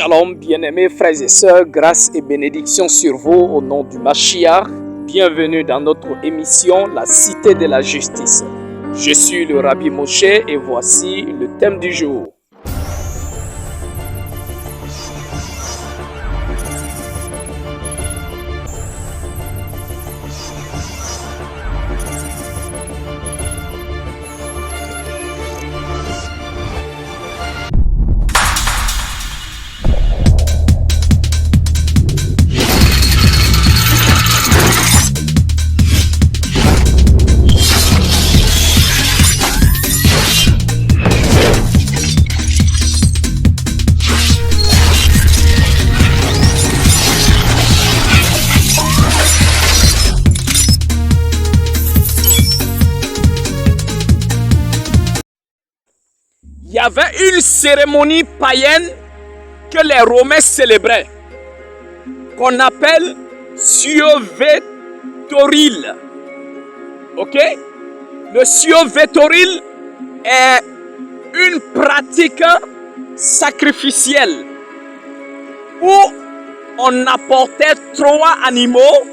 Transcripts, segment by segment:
Shalom, bien-aimés frères et sœurs, grâce et bénédiction sur vous au nom du Mashiach. Bienvenue dans notre émission La Cité de la Justice. Je suis le Rabbi Moshe et voici le thème du jour. Il y avait une cérémonie païenne que les Romains célébraient, qu'on appelle Siovetoril. Ok? Le Siovetoril est une pratique sacrificielle où on apportait 3 animaux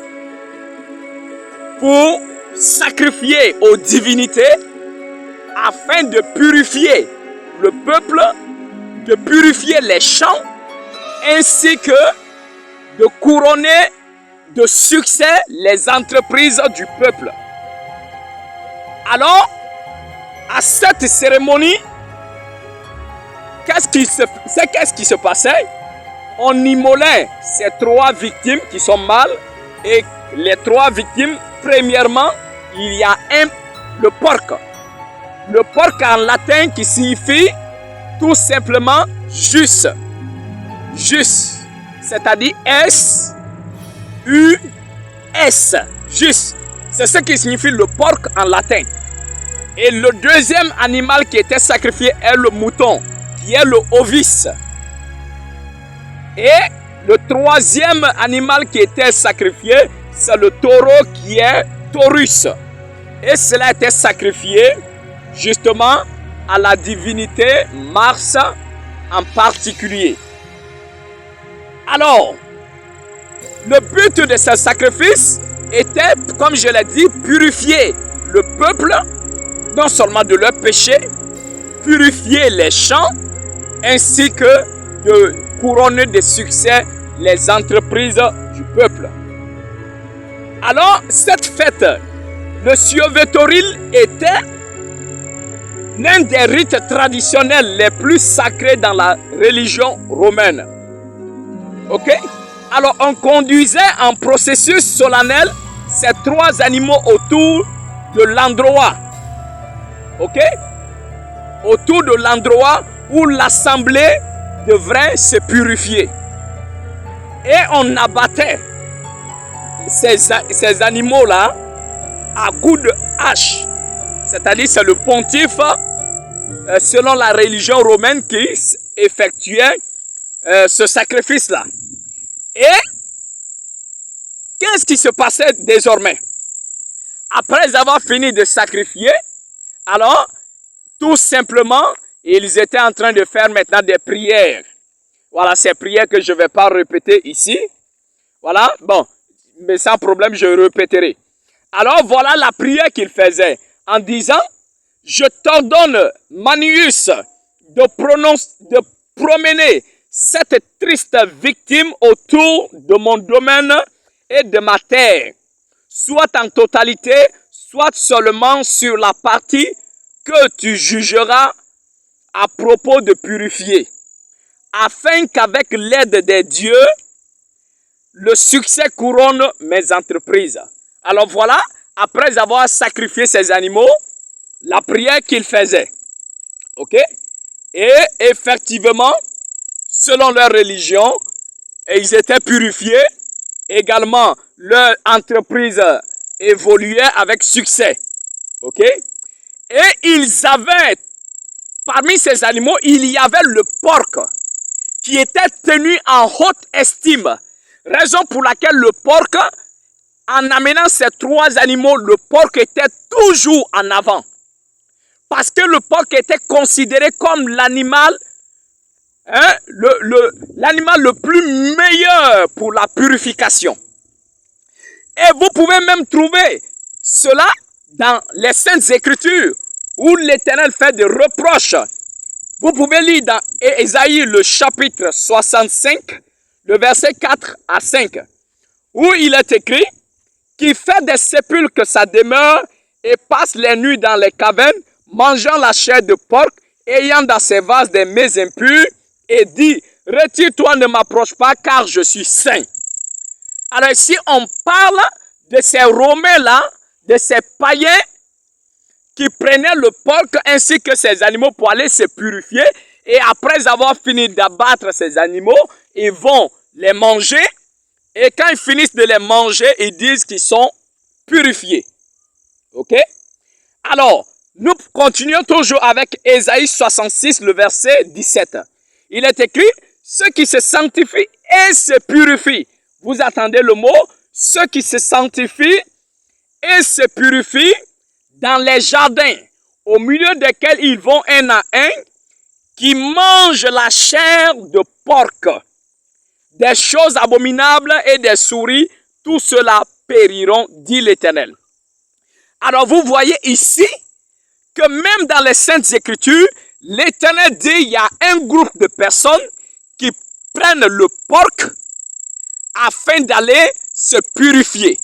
pour sacrifier aux divinités afin de purifier le peuple, de purifier les champs, ainsi que de couronner de succès les entreprises du peuple. Alors, à cette cérémonie, qu'est-ce qui se passait? On immolait ces 3 victimes qui sont mâles, et les 3 victimes, premièrement, il y a le porc. Le porc en latin qui signifie tout simplement juste. Juste. C'est-à-dire S-U-S. Juste. C'est ce qui signifie le porc en latin. Et le deuxième animal qui était sacrifié est le mouton, qui est le ovis. Et le troisième animal qui était sacrifié, c'est le taureau qui est taurus. Et cela était sacrifié justement à la divinité Mars en particulier. Alors, le but de ce sacrifice était, comme je l'ai dit, purifier le peuple, non seulement de leur péché, purifier les champs, ainsi que de couronner de succès les entreprises du peuple. Alors, cette fête, le Siovetoril était l'un des rites traditionnels les plus sacrés dans la religion romaine. Ok? Alors, on conduisait en processus solennel ces 3 animaux autour de l'endroit. Ok? Autour de l'endroit où l'assemblée devrait se purifier. Et on abattait ces animaux-là à coups de hache. C'est-à-dire, c'est le pontife, selon la religion romaine, qui effectuait ce sacrifice-là. Et qu'est-ce qui se passait désormais? Après avoir fini de sacrifier, alors, tout simplement, ils étaient en train de faire maintenant des prières. Voilà, ces prières que je ne vais pas répéter ici. Voilà, bon, mais sans problème, je répéterai. Alors, voilà la prière qu'ils faisaient en disant: je t'ordonne, Manius, de promener cette triste victime autour de mon domaine et de ma terre, soit en totalité, soit seulement sur la partie que tu jugeras à propos de purifier, afin qu'avec l'aide des dieux, le succès couronne mes entreprises. Alors voilà, après avoir sacrifié ces animaux, la prière qu'ils faisaient. Ok? Et effectivement, selon leur religion, ils étaient purifiés. Également, leur entreprise évoluait avec succès. Ok? Et ils avaient, parmi ces animaux, il y avait le porc qui était tenu en haute estime. Raison pour laquelle le porc, en amenant ces 3 animaux, le porc était toujours en avant. Parce que le porc était considéré comme l'animal hein, l'animal le plus meilleur pour la purification. Et vous pouvez même trouver cela dans les Saintes Écritures, où l'Éternel fait des reproches. Vous pouvez lire dans Ésaïe le chapitre 65, le verset 4 à 5, où il est écrit qu'il fait des sépulcres sa demeure et passe les nuits dans les cavernes, mangeant la chair de porc, ayant dans ses vases des mets impurs, et dit, retire-toi, ne m'approche pas, car je suis saint. Alors ici, on parle de ces Romains-là, de ces païens qui prenaient le porc ainsi que ces animaux pour aller se purifier. Et après avoir fini d'abattre ces animaux, ils vont les manger. Et quand ils finissent de les manger, ils disent qu'ils sont purifiés. Ok? Alors, nous continuons toujours avec Ésaïe 66, le verset 17. Il est écrit, ceux qui se sanctifient et se purifient. Vous attendez le mot, ceux qui se sanctifient et se purifient dans les jardins, au milieu desquels ils vont un à un, qui mangent la chair de porc, des choses abominables et des souris, tout cela périront, dit l'Éternel. Alors vous voyez ici que même dans les Saintes Écritures, l'Éternel dit il y a un groupe de personnes qui prennent le porc afin d'aller se purifier.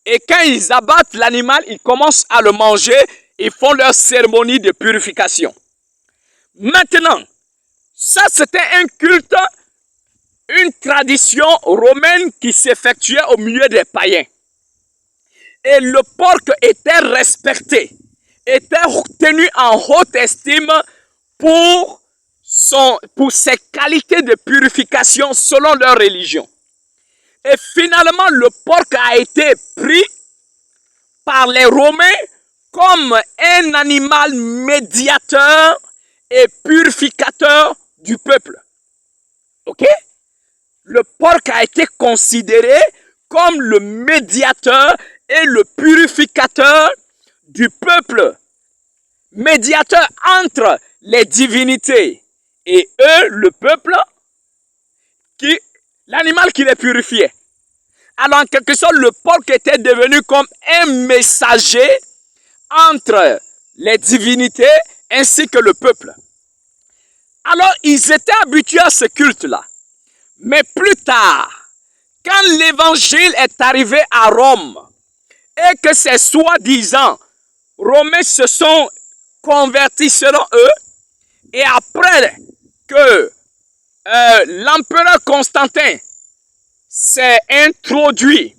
Et quand ils abattent l'animal, ils commencent à le manger, ils font leur cérémonie de purification. Maintenant, ça c'était un culte, une tradition romaine qui s'effectuait au milieu des païens. Et le porc était respecté, était tenu en haute estime pour ses qualités de purification selon leur religion. Et finalement, le porc a été pris par les Romains comme un animal médiateur et purificateur du peuple. Ok? Le porc a été considéré comme le médiateur et le purificateur du peuple. Médiateur entre les divinités et eux, le peuple, l'animal qui les purifiait. Alors, en quelque sorte, le porc était devenu comme un messager entre les divinités ainsi que le peuple. Alors, ils étaient habitués à ce culte-là. Mais plus tard, quand l'évangile est arrivé à Rome et que ces soi-disant Romains se sont convertis selon eux, et après que l'empereur Constantin s'est introduit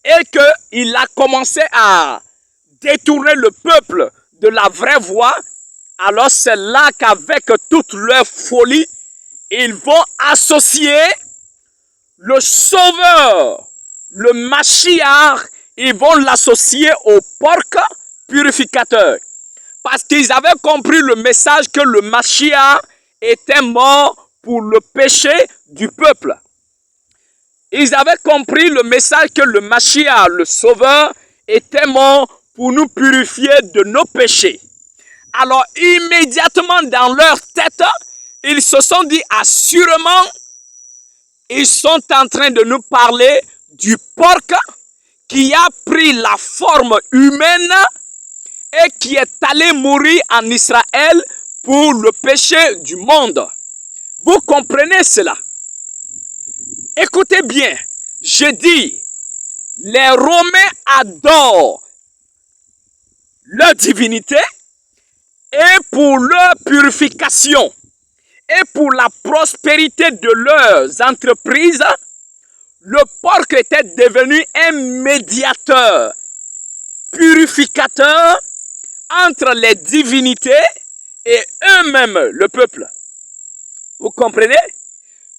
et qu'il a commencé à détourner le peuple de la vraie voie, alors c'est là qu'avec toute leur folie, ils vont associer le Sauveur, le Mashiach, ils vont l'associer au porc purificateur. Parce qu'ils avaient compris le message que le Mashiach était mort pour le péché du peuple. Ils avaient compris le message que le Mashiach, le Sauveur, était mort pour nous purifier de nos péchés. Alors immédiatement dans leur tête, ils se sont dit assurément, ils sont en train de nous parler du porc qui a pris la forme humaine et qui est allé mourir en Israël pour le péché du monde. Vous comprenez cela? Écoutez bien, je dis, les Romains adorent leur divinité et pour leur purification et pour la prospérité de leurs entreprises, le porc était devenu un médiateur, purificateur entre les divinités et eux-mêmes, le peuple. Vous comprenez?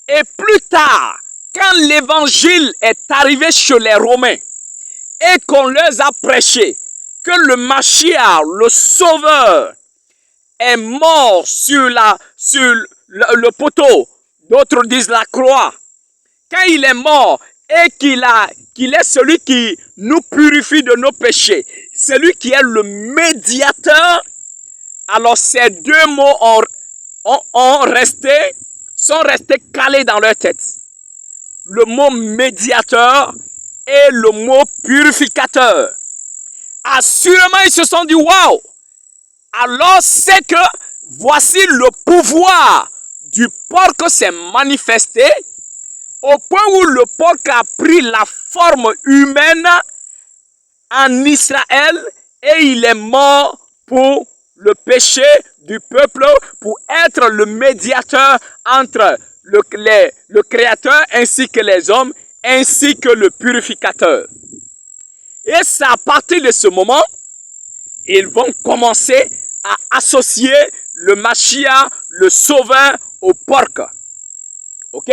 Et plus tard, quand l'évangile est arrivé chez les Romains et qu'on leur a prêché que le Mashiach, le Sauveur, est mort sur le poteau, d'autres disent la croix, quand il est mort et qu'il est celui qui nous purifie de nos péchés, celui qui est le médiateur, alors ces deux mots sont restés calés dans leur tête. Le mot médiateur et le mot purificateur. Assurément, ils se sont dit, waouh! Alors, c'est que voici le pouvoir du porc s'est manifesté au point où le porc a pris la forme humaine en Israël et il est mort pour le péché du peuple, pour être le médiateur entre le Créateur ainsi que les hommes, ainsi que le purificateur. Et c'est à partir de ce moment, ils vont commencer à associer le Mashiach, le Sauveur, au porc. Ok?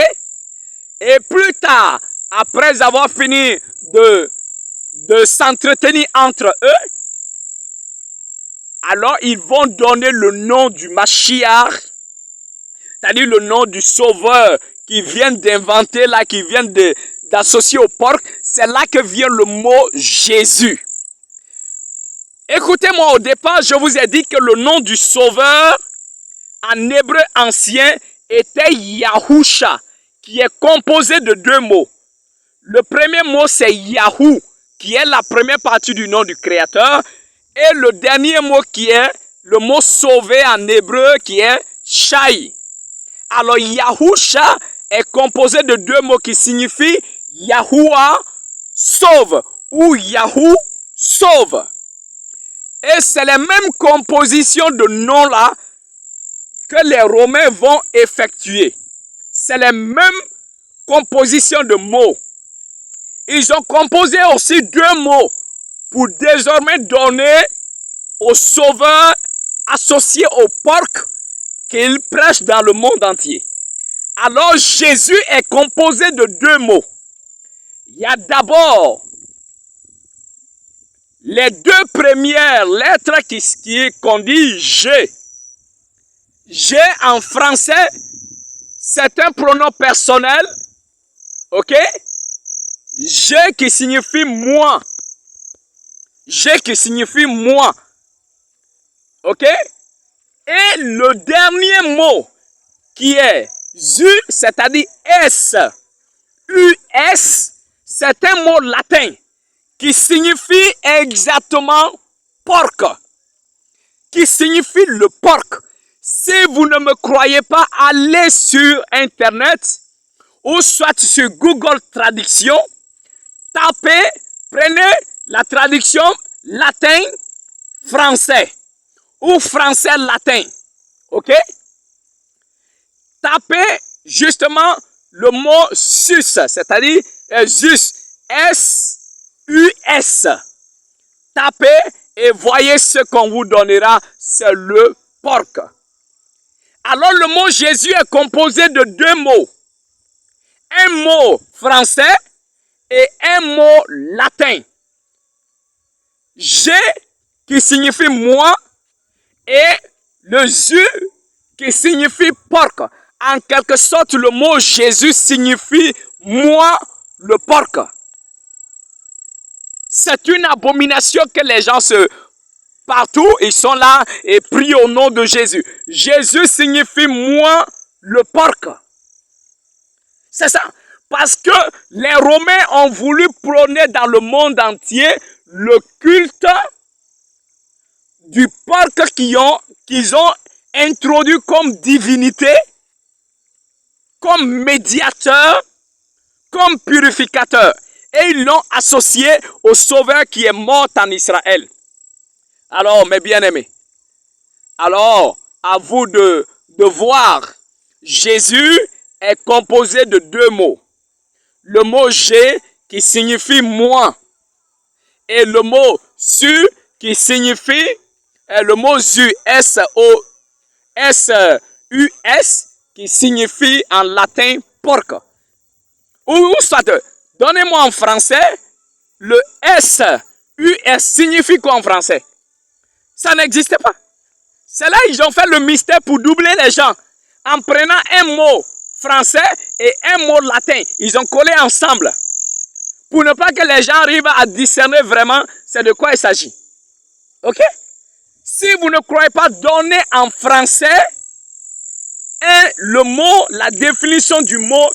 Et plus tard, après avoir fini de s'entretenir entre eux, alors ils vont donner le nom du Mashiach, c'est-à-dire le nom du Sauveur qu'ils viennent d'inventer, là, qu'ils viennent d'associer au porc. C'est là que vient le mot Jésus. Écoutez-moi, au départ, je vous ai dit que le nom du Sauveur en hébreu ancien était Yahusha, qui est composé de deux mots. Le premier mot, c'est Yahou, qui est la première partie du nom du Créateur. Et le dernier mot qui est le mot sauvé en hébreu, qui est Shai. Alors, Yahusha est composé de deux mots qui signifient Yahoua, sauve, ou Yahou, sauve. Et c'est la même composition de noms-là que les Romains vont effectuer. C'est la même composition de mots. Ils ont composé aussi deux mots pour désormais donner au Sauveur associé au porc qu'il prêche dans le monde entier. Alors Jésus est composé de deux mots. Il y a d'abord les deux premières lettres qu'on dit G. G en français, c'est un pronom personnel. Ok? G qui signifie moi. G qui signifie moi. Ok? Et le dernier mot qui est ZU, c'est-à-dire S. US, c'est un mot latin qui signifie exactement porc. Qui signifie le porc. Si vous ne me croyez pas, allez sur Internet ou soit sur Google Traduction. Tapez, prenez la traduction latin-français ou français-latin. Ok? Tapez justement le mot sus, c'est-à-dire sus, S-U-S. Tapez et voyez ce qu'on vous donnera, c'est le porc. Alors le mot Jésus est composé de deux mots. Un mot français et un mot latin. G qui signifie moi et le ZU qui signifie porc. En quelque sorte, le mot Jésus signifie moi le porc. C'est une abomination que les gens partout, ils sont là et prient au nom de Jésus. Jésus signifie moi le porc. C'est ça. Parce que les Romains ont voulu prôner dans le monde entier le culte du porc qu'ils ont introduit comme divinité, comme médiateur, comme purificateur. Et ils l'ont associé au Sauveur qui est mort en Israël. Alors, mes bien-aimés, alors, à vous de voir, Jésus est composé de deux mots. Le mot G qui signifie moi et le mot su qui signifie le mot zu, S-U-S qui signifie en latin porc. Ou soit, donnez-moi en français, le S-U-S signifie quoi en français? Ça n'existe pas. C'est là qu'ils ont fait le mystère pour doubler les gens. En prenant un mot français et un mot latin, ils ont collé ensemble. Pour ne pas que les gens arrivent à discerner vraiment c'est de quoi il s'agit. Ok? Si vous ne croyez pas, donnez en français le mot, la définition du mot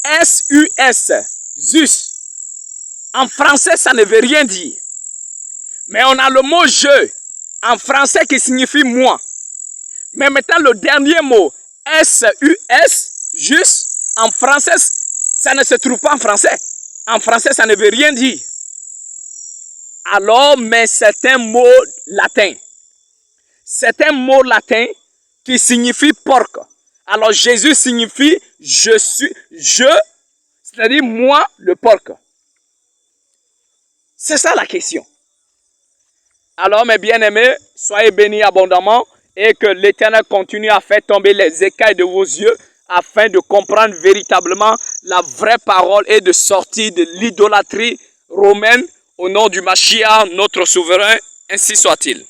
S-U-S, Zeus. En français, ça ne veut rien dire. Mais on a le mot je, en français, qui signifie moi. Mais maintenant, le dernier mot, S-U-S, juste, en français, ça ne se trouve pas en français. En français, ça ne veut rien dire. Alors, mais c'est un mot latin. C'est un mot latin qui signifie porc. Alors, Jésus signifie je suis, c'est-à-dire moi, le porc. C'est ça la question. Alors, mes bien-aimés, soyez bénis abondamment et que l'Éternel continue à faire tomber les écailles de vos yeux afin de comprendre véritablement la vraie parole et de sortir de l'idolâtrie romaine au nom du Mashiach, notre souverain, ainsi soit-il.